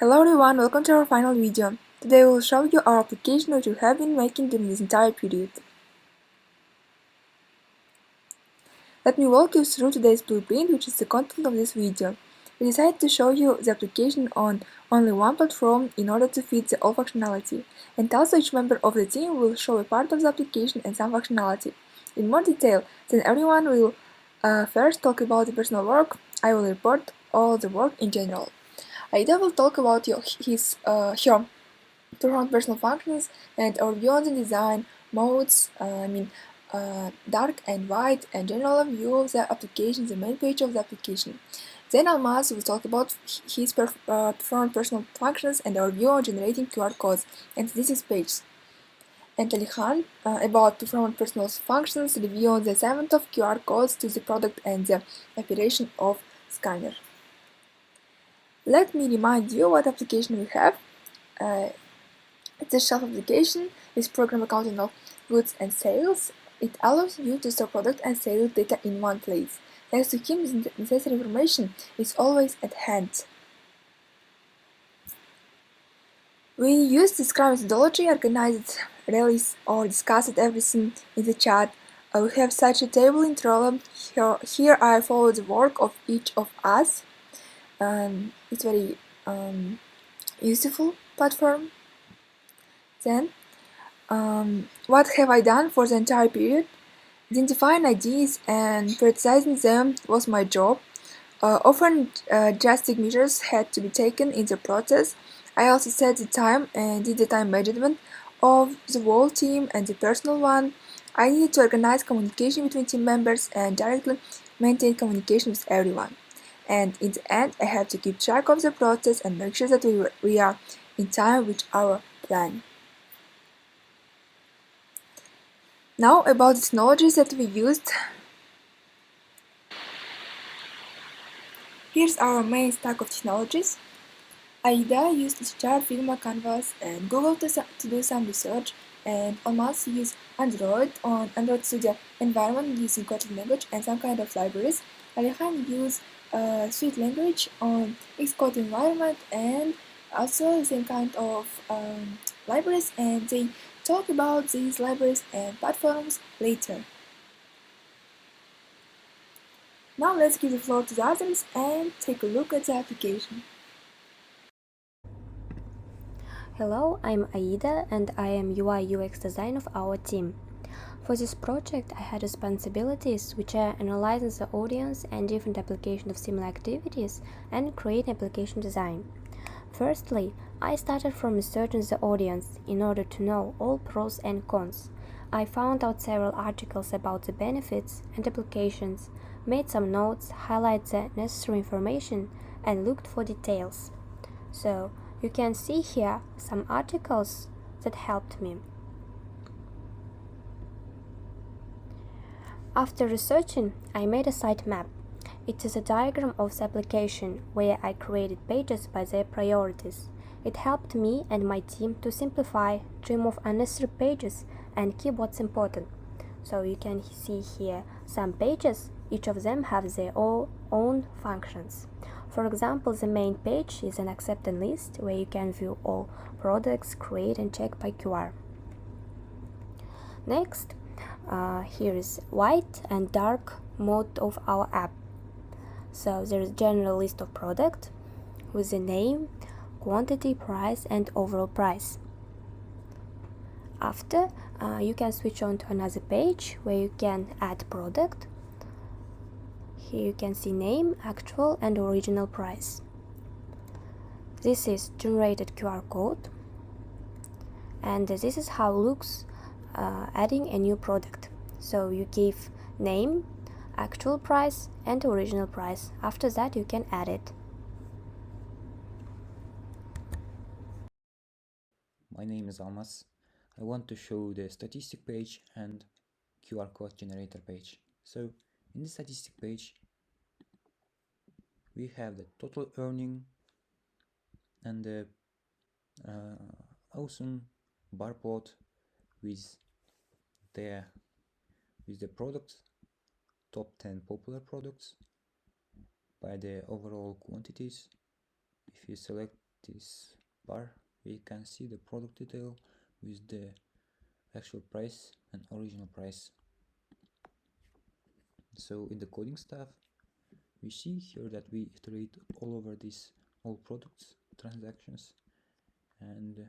Hello everyone, welcome to our final video. Today we will show you our application which we have been making during this entire period. Let me walk you through today's blueprint, which is the content of this video. We decided to show you the application on only one platform in order to fit the all functionality, and also each member of the team will show a part of the application and some functionality. In more detail, then everyone will first talk about the personal work. I will report all the work in general. Aida will talk about her perform personal functions and overview on the design, modes, dark and white, and general view of the application, the main page of the application. Then Almaz will talk about his perform personal functions and overview on generating QR codes and statistics pages. And Alihan about perform personal functions, review on the assignment of QR codes to the product and the operation of scanner. Let me remind you what application we have. It's a shelf application with program accounting of goods and sales. It allows you to store product and sales data in one place. Next to him, the necessary information is always at hand. We use the Scrum methodology, organized, release, or discussed everything in the chat. We have such a table in Trello. Here I follow the work of each of us. It's very useful platform. Then, what have I done for the entire period? Identifying ideas and prioritizing them was my job. Often drastic measures had to be taken in the process. I also set the time and did the time management of the whole team and the personal one. I needed to organize communication between team members and directly maintain communication with everyone. And in the end, I had to keep track of the process and make sure that we are in time with our plan. Now about the technologies that we used. Here's our main stack of technologies. Aida used Star, Figma, Canvas, and Google to do some research, and Almas used Android on Android Studio environment using Kotlin language and some kind of libraries. Alihan used Swift language on Xcode environment and also the same kind of libraries, and they talk about these libraries and platforms later. Now let's give the floor to the others and take a look at the application. Hello, I'm Aida and I am UI UX design of our team. For this project, I had responsibilities which are analyzing the audience and different applications of similar activities and creating application design. Firstly, I started from researching the audience in order to know all pros and cons. I found out several articles about the benefits and applications, made some notes, highlighted the necessary information, and looked for details. So, you can see here some articles that helped me. After researching, I made a sitemap. It is a diagram of the application where I created pages by their priorities. It helped me and my team to simplify, trim off unnecessary pages, and keep what's important. So you can see here some pages, each of them have their own functions. For example, the main page is an acceptance list where you can view all products, create and check by QR. Next, here is white and dark mode of our app. So there is a general list of product with the name, quantity, price and overall price. After, you can switch on to another page where you can add product. Here you can see name, actual and original price. This is generated QR code, and this is how it looks adding a new product. So you give name, actual price and original price. After that you can add it. My name is Almas. I want to show the statistic page and QR code generator page. So in the statistic page we have the total earning and the awesome bar plot with the product, top 10 popular products by the overall quantities. If you select this bar, we can see the product detail with the actual price and original price. So in the coding stuff, we see here that we iterate all over these all products transactions, and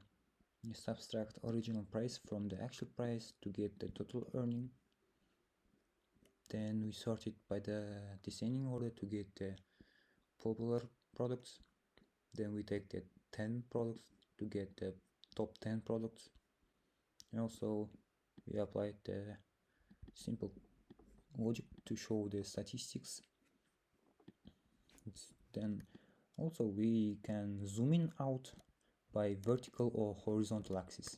we subtract original price from the actual price to get the total earning. Then we sort it by the descending order to get the popular products. Then we take the 10 products to get the top 10 products. And also we apply the simple logic to show the statistics. Then also we can zoom in out by vertical or horizontal axis,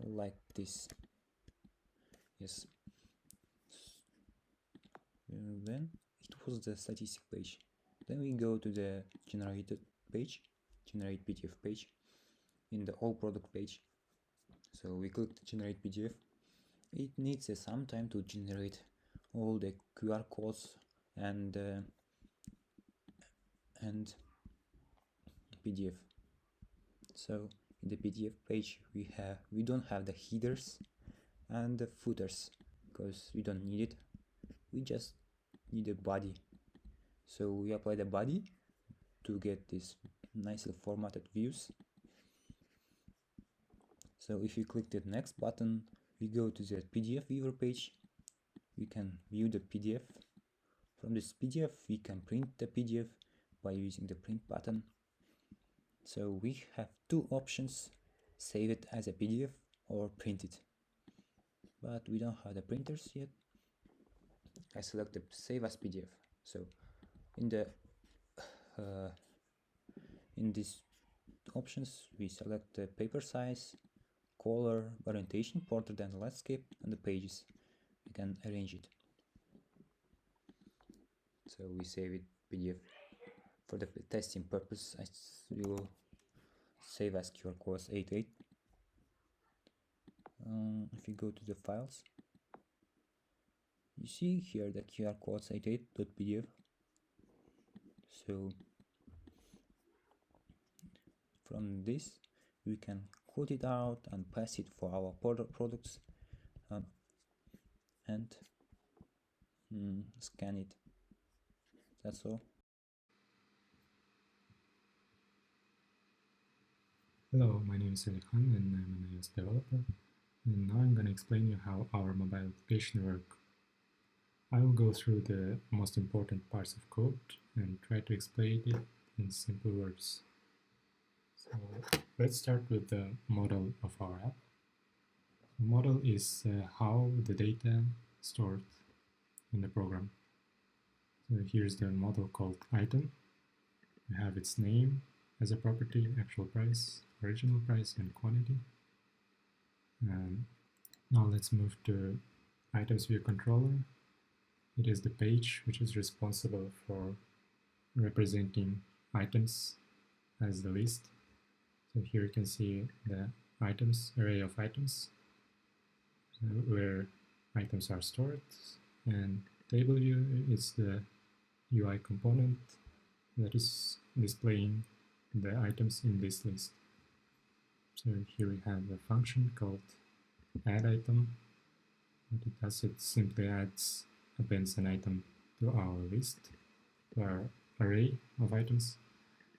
like this. Yes. Then it was the statistic page. Then we go to the generated page, generate PDF page, in the all product page. So we click the generate PDF. It needs some time to generate all the QR codes and PDF. So in the PDF page we don't have the headers and the footers because we don't need it. We just need a body. So we apply the body to get this nicely formatted views. So if you click the next button, we go to the PDF viewer page. We can view the PDF. From this PDF, we can print the PDF by using the print button. So we have two options: save it as a PDF or print it. But we don't have the printers yet. I select the save as PDF. So in these options, we select the paper size, color, orientation, portrait and landscape, and the pages. We can arrange it. So we save it PDF. For the testing purpose, I will save as QR codes 88. If you go to the files, you see here the QR codes 88.pdf. So from this we can code it out and pass it for our products and scan it. That's all. Hello, my name is Alihan and I'm an iOS developer, and now I'm going to explain you how our mobile application works. I will go through the most important parts of code and try to explain it in simple words. So let's start with the model of our app. The model is how the data stored in the program. So here's the model called item. We have its name as a property, actual price, original price, and quantity. Now let's move to items view controller. It is the page which is responsible for representing items as the list. So here you can see the items, array of items, where items are stored, and table view is the UI component that is displaying the items in this list. So here we have a function called add item. What it does, it simply appends an item to our list, to our array of items,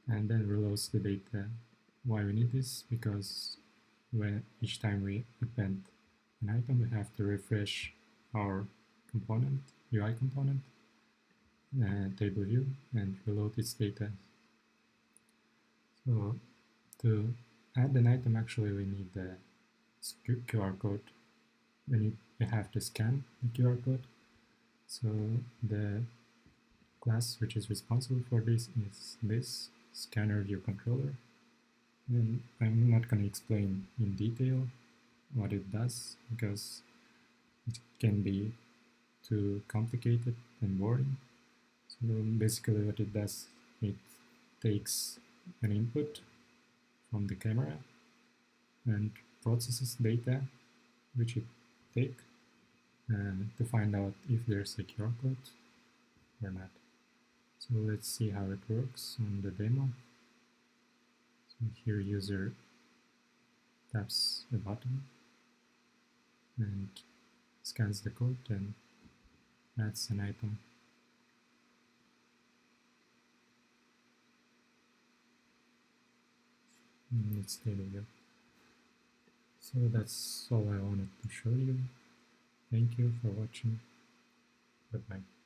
and then reloads the data. Why we need this? Because each time we append an item, we have to refresh our component, UI component, table view, and reload its data. So to add an item, actually we need the QR code. We have to scan the QR code. So the class which is responsible for this is this scanner view controller. And I'm not going to explain in detail what it does because it can be too complicated and boring. So basically what it does, it takes an input from the camera and processes data which it takes to find out if there's a QR code or not. So let's see how it works on the demo. And here user taps a button and scans the code and adds an item. It's the video. So that's all I wanted to show you. Thank you for watching. Goodbye.